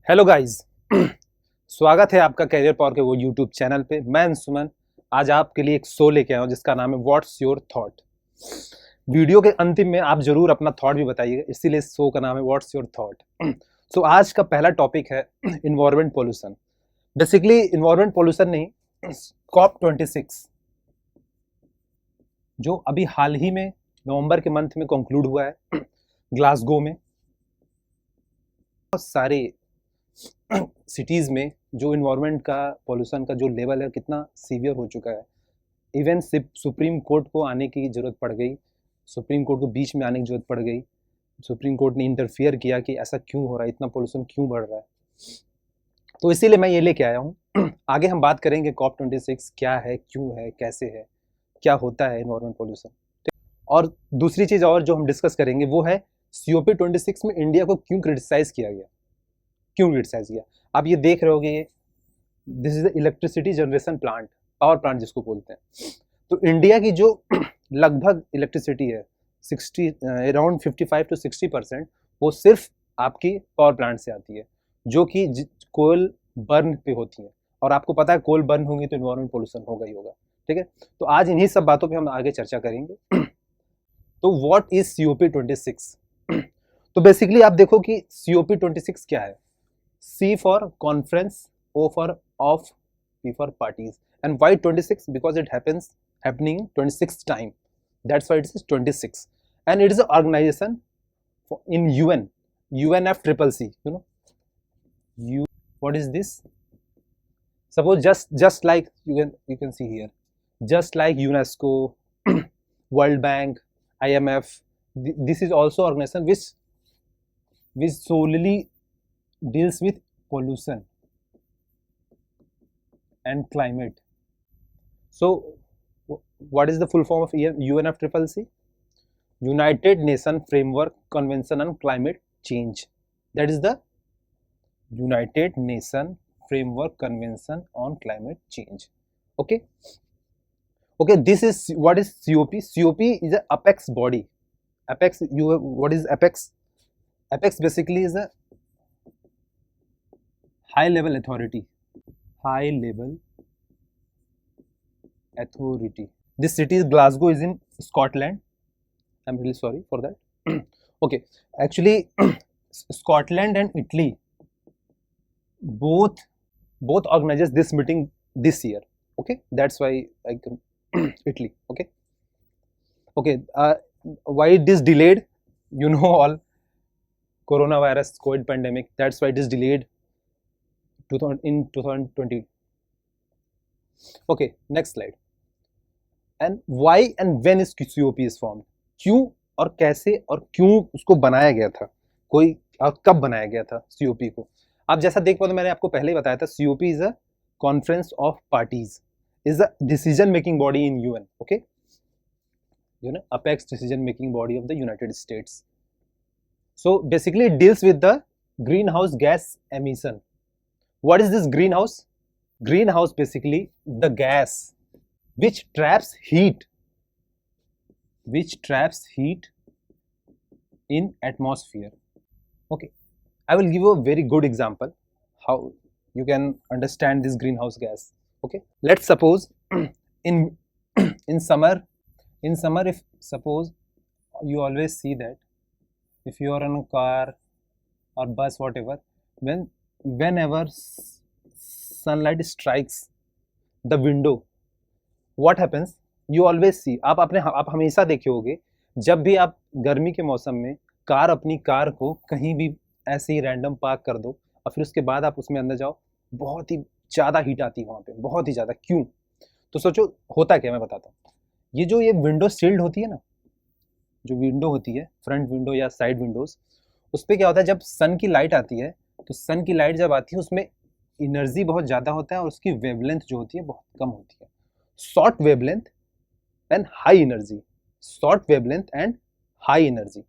Hello guys. स्वागत है आपका कैरियर पावर के वो यूट्यूब चैनल पे। मैं अंशुमन आज आपके लिए एक शो लेके आया हूँ जिसका नाम है व्हाट्स योर थॉट। वीडियो के अंतिम में आप जरूर अपना थॉट भी बताइएगा, इसीलिए इस शो का नाम है व्हाट्स योर थॉट। सो आज का पहला टॉपिक है environment pollution. Basically environment pollution नहीं, COP26 जो अभी हाल ही में नवंबर के मंथ में कंक्लूड हुआ है ग्लासगो में। बहुत सारे सिटीज़ में जो इन्वायरमेंट का पोल्यूशन का जो लेवल है कितना सीवियर हो चुका है। इवन सुप्रीम कोर्ट को आने की ज़रूरत पड़ गई, सुप्रीम कोर्ट को बीच में आने की ज़रूरत पड़ गई। सुप्रीम कोर्ट ने इंटरफियर किया कि ऐसा क्यों हो रहा है, इतना पोल्यूशन क्यों बढ़ रहा है। तो इसीलिए मैं ये लेके आया हूँ। आगे हम बात करेंगे COP26 क्या है, क्यों है, कैसे है, क्या होता है इन्वायरमेंट पोल्यूशन। और दूसरी चीज़ और जो हम डिस्कस करेंगे वो है COP26 में इंडिया को क्यों क्रिटिसाइज़ किया गया, क्यों क्रिटिसाइज किया। आप ये देख रहे होगे, ये this is the electricity generation plant, power plant जिसको बोलते हैं। तो इंडिया की जो लगभग इलेक्ट्रिसिटी है 60 अराउंड 55 to 60% वो सिर्फ आपकी पावर प्लांट से आती है, जो कि कोल बर्न पे होती है। और आपको पता है कोल बर्न होंगी तो इन्वायरमेंट पोल्यूशन होगा ही होगा। ठीक है, तो आज इन्हीं सब बातों पे हम आगे चर्चा करेंगे। तो व्हाट इज COP26? तो बेसिकली आप देखो कि COP26 क्या है। C for conference, O for off, P for parties. And why 26? Because it happening 26th time. That's why it is 26. And it is an organization in UN, UNFCCC. You know, what is this? Suppose just like you can see here, just like UNESCO, World Bank, IMF. This is also organization which solely deals with pollution and climate. So what is the full form of UNFCCC? United Nations Framework Convention on Climate Change. That is the United Nations Framework Convention on Climate Change. Okay, this is what is COP. COP is an apex body. Apex, what is apex? Apex basically is a high level authority. High level authority. This city is Glasgow, is in Scotland. I'm really sorry for that. Okay, actually Scotland and Italy both organizes this meeting this year. Okay, that's why I can Italy. Okay, why it is delayed? You know, all coronavirus, COVID pandemic. That's why it is delayed in 2020. Okay, next slide. And why and when is COP is formed? क्यों और कैसे और क्यों उसको बनाया गया था, कोई और कब बनाया गया था COP को। आप जैसा देख पाओ, मैंने आपको पहले ही बताया था, COP is a conference of parties, is a decision making body in UN. Okay, you know, apex decision making body of the United States. So basically it deals with the greenhouse gas emission. What is this greenhouse? Greenhouse basically the gas which traps heat in atmosphere. Okay, I will give you a very good example how you can understand this greenhouse gas. Okay, let's suppose in summer, if suppose you always see that if you are in a car or bus, whatever, whenever sunlight strikes the window, what happens? You always see, आप हमेशा देखे होगे, जब भी आप गर्मी के मौसम में अपनी कार को कहीं भी ऐसे ही रैंडम पार्क कर दो और फिर उसके बाद आप उसमें अंदर जाओ, बहुत ही ज़्यादा हीट आती है वहाँ पे, बहुत ही ज़्यादा। क्यों? तो सोचो होता क्या, मैं बताता हूँ। ये विंडो शील्ड होती है ना, जो विंडो होती है, फ्रंट विंडो या साइड विंडोज, उस पर क्या होता है, जब सन की लाइट आती है तो सन की लाइट जब आती है उसमें एनर्जी बहुत ज़्यादा होता है और उसकी वेवलेंथ जो होती है बहुत कम होती है। Short wavelength and high energy, short wavelength and high energy.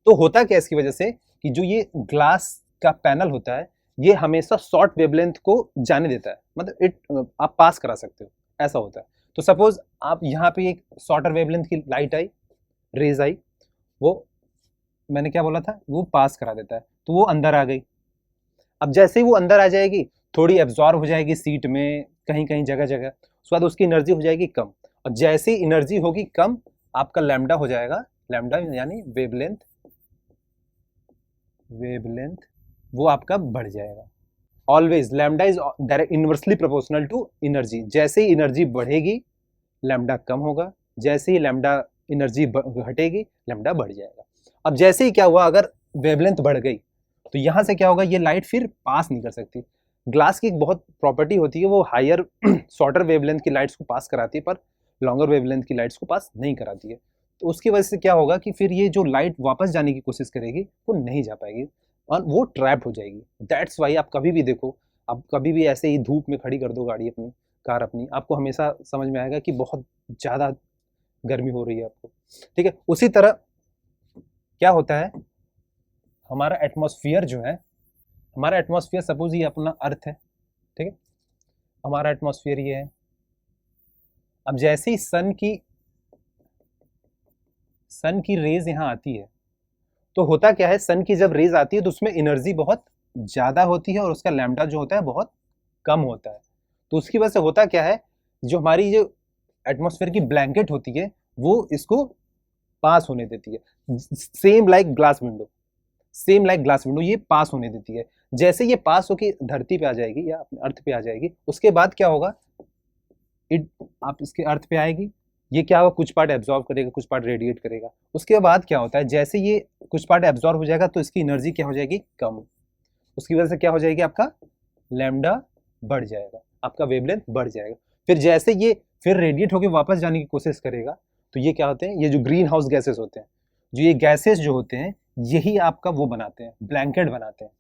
तो होता क्या इसकी वजह से कि जो ये ग्लास का पैनल होता है ये हमेशा शॉर्ट वेवलेंथ को जाने देता है, मतलब आप पास करा सकते हो, ऐसा होता है। तो सपोज आप यहाँ पे एक शॉर्टर वेवलेंथ की लाइट आई, रेज आई, वो मैंने क्या बोला था, वो पास करा देता है, तो वो अंदर आ गई। अब जैसे ही वो अंदर आ जाएगी, थोड़ी एब्जॉर्ब हो जाएगी सीट में, कहीं कहीं जगह जगह, उसके बाद उसकी एनर्जी हो जाएगी कम, और जैसे ही एनर्जी होगी कम, आपका लैम्डा हो जाएगा, लैम्डा यानी वेवलेंथ, वेवलेंथ वो आपका बढ़ जाएगा। Always lambda is direct inversely proportional to energy, जैसे ही एनर्जी बढ़ेगी लैम्डा कम होगा, जैसे ही लैम्डा एनर्जी घटेगी लैम्डा बढ़ जाएगा। अब जैसे ही क्या हुआ, अगर वेवलेंथ बढ़ गई तो यहाँ से क्या होगा, ये लाइट फिर पास नहीं कर सकती। ग्लास की एक बहुत प्रॉपर्टी होती है, वो हायर शॉर्टर वेवलेंथ की लाइट्स को पास कराती है, पर लॉन्गर वेवलेंथ की लाइट्स को पास नहीं कराती है। तो उसकी वजह से क्या होगा कि फिर ये जो लाइट वापस जाने की कोशिश करेगी वो नहीं जा पाएगी और वो ट्रैप हो जाएगी। दैट्स वाई आप कभी भी देखो, आप कभी भी ऐसे ही धूप में खड़ी कर दो गाड़ी अपनी, कार अपनी, आपको हमेशा समझ में आएगा कि बहुत ज़्यादा गर्मी हो रही है आपको। ठीक है, उसी तरह क्या होता है, हमारा एटमॉस्फेयर जो है, हमारा एटमॉस्फेयर सपोज ये अपना अर्थ है, ठीक है, हमारा एटमॉस्फेयर ये है। अब जैसे ही सन की रेज यहाँ आती है, तो होता क्या है, सन की जब रेज आती है तो उसमें एनर्जी बहुत ज़्यादा होती है और उसका लैम्डा जो होता है बहुत कम होता है। तो उसकी वजह से होता क्या है, जो हमारी जो एटमॉस्फेयर की ब्लैंकेट होती है वो इसको पास होने देती है, same like glass window, same like glass window ये पास होने देती है। जैसे ये पास होके धरती पे आ जाएगी या अपने अर्थ पे आ जाएगी, उसके बाद क्या होगा, आप इसके अर्थ पे आएगी, ये क्या होगा, कुछ पार्ट एब्जॉर्ब करेगा, कुछ पार्ट रेडिएट करेगा। उसके बाद क्या होता है, जैसे ये कुछ पार्ट एब्जॉर्ब हो जाएगा तो इसकी एनर्जी क्या हो जाएगी, कम, उसकी वजह से क्या हो जाएगी, आपका लैम्डा बढ़ जाएगा, आपका वेवलेंथ बढ़ जाएगा। फिर जैसे ये फिर रेडिएट होकर वापस जाने की कोशिश करेगा, तो ये क्या होते हैं, ये जो ग्रीन हाउस गैसेस होते हैं, जो ये गैसेस जो होते हैं यही आपका वो बनाते हैं, ब्लैंकेट बनाते हैं।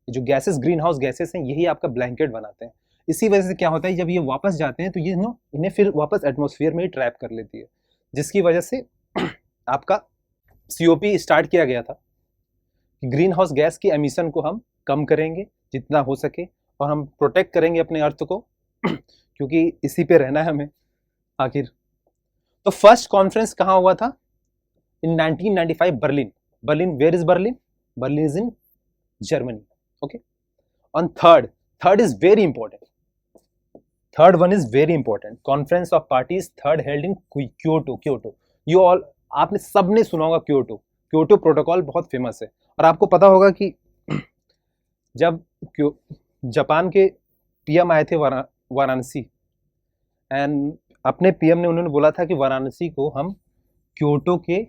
जो गैसेस ग्रीन हाउस गैसेस हैं यही आपका ब्लैंकेट बनाते हैं। इसी वजह से क्या होता है, जब ये वापस जाते हैं तो ये इन्हें फिर वापस एटमॉस्फेयर में ही ट्रैप कर लेती है, जिसकी वजह से आपका सीओपी स्टार्ट किया गया था कि ग्रीन हाउस गैस की एमिशन को हम कम करेंगे जितना हो सके, और हम प्रोटेक्ट करेंगे अपने अर्थ को क्योंकि इसी पे रहना है हमें आखिर। तो फर्स्ट कॉन्फ्रेंस कहाँ हुआ था, in 1995 Berlin. Berlin, where is Berlin, Berlin is in Germany. Okay, on third is very important, third one is very important, conference of parties third held in Kyoto। you all, आपने सबने सुना होगा Kyoto protocol बहुत famous है। और आपको पता होगा कि जब जापान के पीएम आए थे वाराणसी, एंड अपने पीएम ने उन्होंने बोला था कि वाराणसी को हम क्योटो के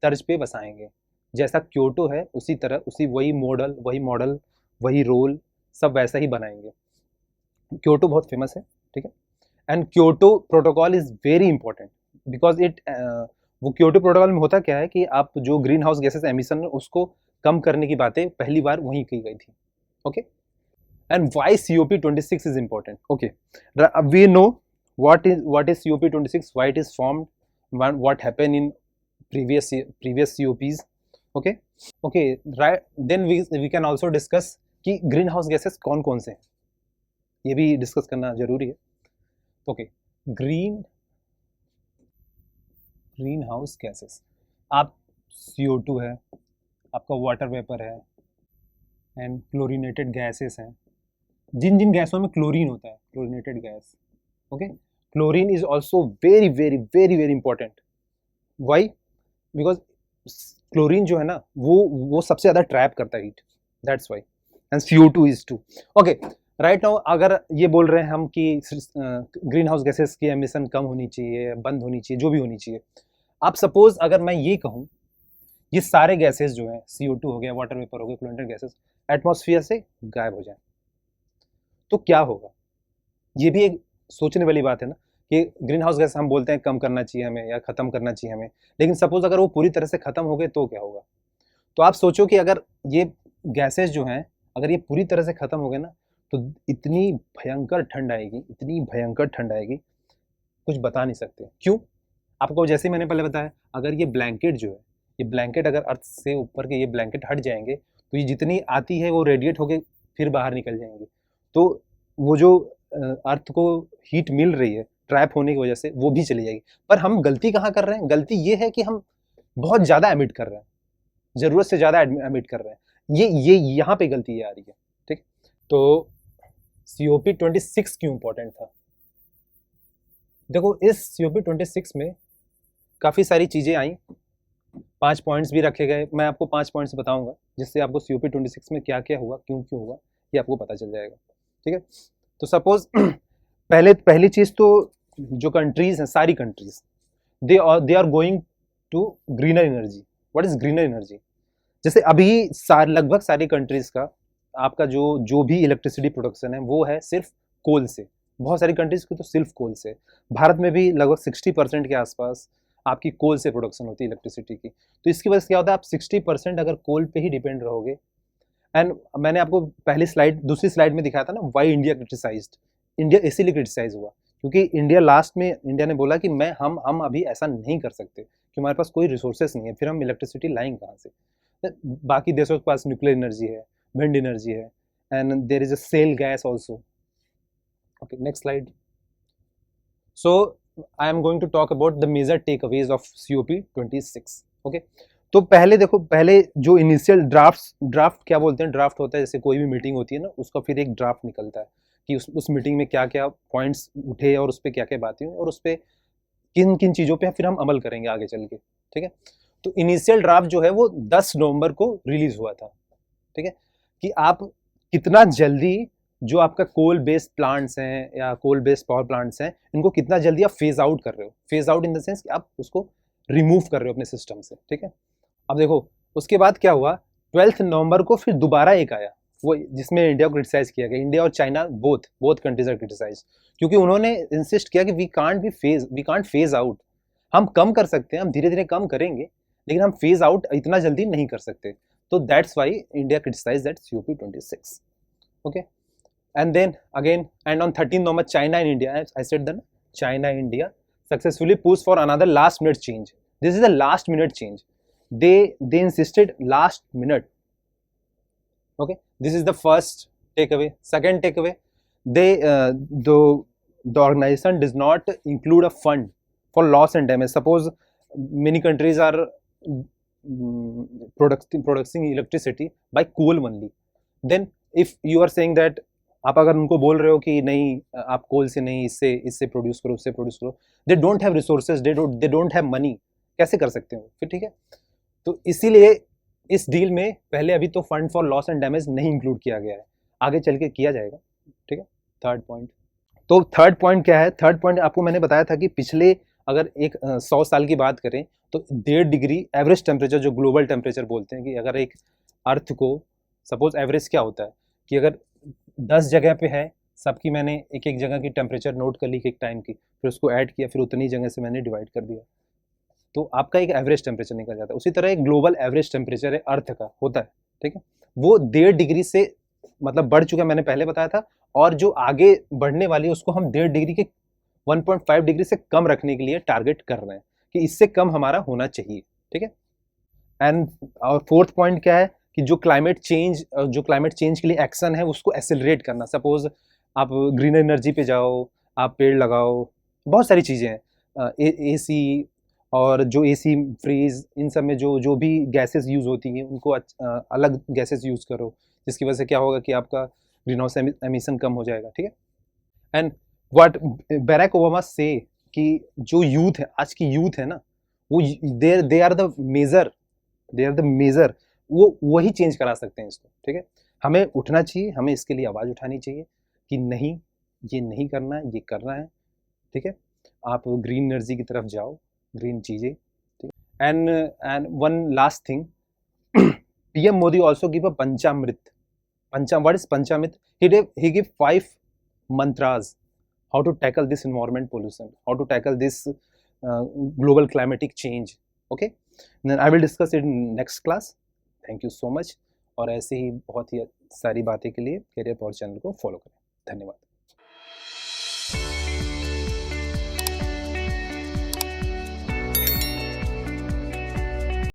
तर्ज पे बसाएंगे, जैसा क्योटो है उसी तरह, उसी वही मॉडल वही रोल सब वैसा ही बनाएंगे। क्योटो बहुत फेमस है, ठीक है, and Kyoto protocol is very important because it, वो क्योटो प्रोटोकॉल में होता क्या है कि आप जो ग्रीन हाउस गैसेस एमिशन उसको कम करने की बातें पहली बार वहीं की गई थी। Okay, and why COP26 is important. Okay, we know what is COP26, why it is formed, what happened in previous COPs। okay, right, then we can also discuss कि ग्रीन हाउस गैसेस कौन कौन से हैं, ये भी discuss करना जरूरी है। ओके, ग्रीन हाउस गैसेस, आप CO2 है, आपका वाटर वेपर है, एंड क्लोरीनेटेड गैसेस हैं, जिन जिन गैसों में क्लोरीन होता है, chlorinated gas. Okay, chlorine is also very very very very important. Why, because chlorine जो है ना वो सबसे ज़्यादा ट्रैप करता है heat, that's why, and CO2 is too. Okay, right now अगर ये बोल रहे हैं हम कि ग्रीन हाउस गैसेस की एमिशन कम होनी चाहिए, बंद होनी चाहिए, जो भी होनी चाहिए, आप सपोज अगर मैं ये कहूँ ये सारे गैसेस जो हैं, CO2 हो गया, वाटर वेपर हो गया, क्लोरीनेटेड गैसेस एटमॉस्फेयर से गायब हो जाए तो क्या होगा, ये भी एक सोचने वाली बात है ना कि ग्रीन हाउस गैस हम बोलते हैं कम करना चाहिए हमें या खत्म करना चाहिए हमें, लेकिन सपोज अगर वो पूरी तरह से खत्म हो गए तो क्या होगा। तो आप सोचो कि अगर ये गैसेस जो हैं अगर ये पूरी तरह से खत्म हो गए ना तो इतनी भयंकर ठंड आएगी, इतनी भयंकर ठंड आएगी, कुछ बता नहीं सकते। क्यों, आपको जैसे मैंने पहले बताया, अगर ये ब्लैंकेट जो है, ये ब्लैंकेट अगर अर्थ से ऊपर के ये ब्लैंकेट हट जाएंगे तो ये जितनी आती है वो रेडिएट होके फिर बाहर निकल जाएंगी, तो वो जो अर्थ को हीट मिल रही है ट्रैप होने की वजह से वो भी चली जाएगी। पर हम गलती कहाँ कर रहे हैं, गलती ये है कि हम बहुत ज़्यादा एमिट कर रहे हैं, ज़रूरत से ज़्यादा एमिट कर रहे हैं, ये यहाँ पे गलती ये आ रही है। ठीक, तो COP26 क्यों इम्पोर्टेंट था? देखो, इस COP26 में काफ़ी सारी चीज़ें आई, 5 पॉइंट्स भी रखे गए। मैं आपको 5 पॉइंट्स बताऊंगा जिससे आपको COP26 में क्या क्या हुआ, क्यों क्यों हुआ, ये आपको पता चल जाएगा। ठीक है, तो सपोज पहली चीज़ तो जो कंट्रीज हैं, सारी countries, they are going to greener energy. What is greener energy? जैसे अभी लगभग सारी कंट्रीज का आपका जो भी इलेक्ट्रिसिटी प्रोडक्शन है वो है सिर्फ कोल से। बहुत सारी कंट्रीज की तो सिर्फ कोल से। भारत में भी लगभग 60% के आसपास आपकी कोल से प्रोडक्शन होती है इलेक्ट्रिसिटी की। तो इसकी वजह से क्या होता है, आप 60% अगर कोल पे ही डिपेंड रहोगे। एंड मैंने आपको दूसरी स्लाइड में दिखाया था ना, वाई इंडिया क्रिटिसाइज्ड। इंडिया इसीलिए क्रिटिसाइज हुआ क्योंकि इंडिया ने बोला कि हम अभी ऐसा नहीं कर सकते कि हमारे पास कोई रिसोर्सेस नहीं है, फिर हम इलेक्ट्रिसिटी लाएंगे कहाँ से? बाकी देशों के पास न्यूक्लियर एनर्जी है, विंड एनर्जी है, and there is a shale gas also. Okay, next slide. So I am going to talk about the major takeaways of COP26। Okay, तो पहले देखो, पहले जो इनिशियल ड्राफ्ट क्या बोलते हैं, ड्राफ्ट होता है जैसे कोई भी मीटिंग होती है ना, उसका फिर एक ड्राफ्ट निकलता है कि उस मीटिंग में क्या क्या पॉइंट्स उठे और उस पर क्या क्या बातें हुई और उस पर किन किन चीज़ों पे फिर हम अमल करेंगे आगे चल के। ठीक है, तो इनिशियल ड्राफ्ट जो है वो 10 नवंबर को रिलीज हुआ था। ठीक है, कि आप कितना जल्दी जो आपका कोल बेस्ड प्लांट्स हैं या कोल बेस्ड पावर प्लांट्स हैं, इनको कितना जल्दी आप फेज आउट कर रहे हो। Phase out in the sense कि आप उसको रिमूव कर रहे हो अपने सिस्टम से। ठीक है, अब देखो उसके बाद क्या हुआ, 12 नवंबर को फिर दोबारा एक आया, वो जिसमें इंडिया को क्रिटिसाइज किया गया। इंडिया और China both countries are criticize, क्योंकि उन्होंने इंसिस्ट किया कि वी कांट फेज आउट। हम कम कर सकते हैं, हम धीरे धीरे कम करेंगे, लेकिन हम फेज आउट इतना जल्दी नहीं कर सकते। तो that's why India criticize that COP26। Okay, and then again, and on 13th November, China and India, I said that China and India successfully pushed for another last minute change. This is the last minute change. They insisted last minute. Okay, this is the first takeaway. Second takeaway, the organization does not include a fund for loss and damage. Suppose many countries are producing electricity by coal only. Then if you are saying that, आप अगर उनको बोल रहे हो कि नहीं आप कोल से नहीं, इससे प्रोड्यूस करो, उससे प्रोड्यूस करो, they don't have resources, they don't have money, कैसे कर सकते हो फिर? ठीक है, तो इसीलिए इस डील में पहले अभी तो fund for loss and damage नहीं इंक्लूड किया गया है, आगे चल के किया जाएगा। ठीक है, थर्ड पॉइंट। तो थर्ड पॉइंट क्या है? थर्ड पॉइंट आपको मैंने बताया था कि पिछले अगर 100 साल की बात करें तो 1.5 डिग्री एवरेज टेम्परेचर, जो ग्लोबल टेम्परेचर बोलते हैं, कि अगर एक अर्थ को सपोज एवरेज क्या होता है कि अगर 10 जगह पे है, सबकी मैंने एक एक जगह की टेम्परेचर नोट कर ली एक टाइम की, फिर उसको ऐड किया, फिर उतनी जगह से मैंने डिवाइड कर दिया, तो आपका एक एवरेज टेम्परेचर निकल जाता है। उसी तरह एक ग्लोबल एवरेज टेम्परेचर है अर्थ का होता है। ठीक है, वो 1.5 डिग्री से मतलब बढ़ चुका है, मैंने पहले बताया था, और जो आगे बढ़ने वाली है उसको हम 1.5 डिग्री के 1.5 डिग्री से कम रखने के लिए टारगेट कर रहे हैं कि इससे कम हमारा होना चाहिए। ठीक है, एंड और फोर्थ पॉइंट क्या है कि जो क्लाइमेट चेंज के लिए एक्शन है उसको एक्सेलरेट करना। सपोज आप ग्रीन एनर्जी पे जाओ, आप पेड़ लगाओ, बहुत सारी चीज़ें हैं, AC और जो AC फ्रीज, इन सब में जो भी गैसेस यूज़ होती हैं उनको अलग गैसेस यूज़ करो, जिसकी वजह से क्या होगा कि आपका ग्रीन हाउस एमिशन कम हो जाएगा। ठीक है, एंड व्हाट बैराक ओबामा से कि जो यूथ है, आज की यूथ है ना, वो दे आर द मेजर, वो वही चेंज करा सकते हैं इसको। ठीक है, हमें उठना चाहिए, हमें इसके लिए आवाज़ उठानी चाहिए कि नहीं, ये नहीं करना है, ये करना है। ठीक है, आप ग्रीन एनर्जी की तरफ जाओ, ग्रीन चीज़ें। ठीक है, and one last thing, PM Modi also give a Panchamrit. What is Panchamrit? he give 5 mantras how to tackle this environment pollution, how to tackle this global climatic change. Okay, then I will discuss it in next class. Thank you so much, और ऐसे ही बहुत ही सारी बातें के लिए career power channel को follow करें। धन्यवाद।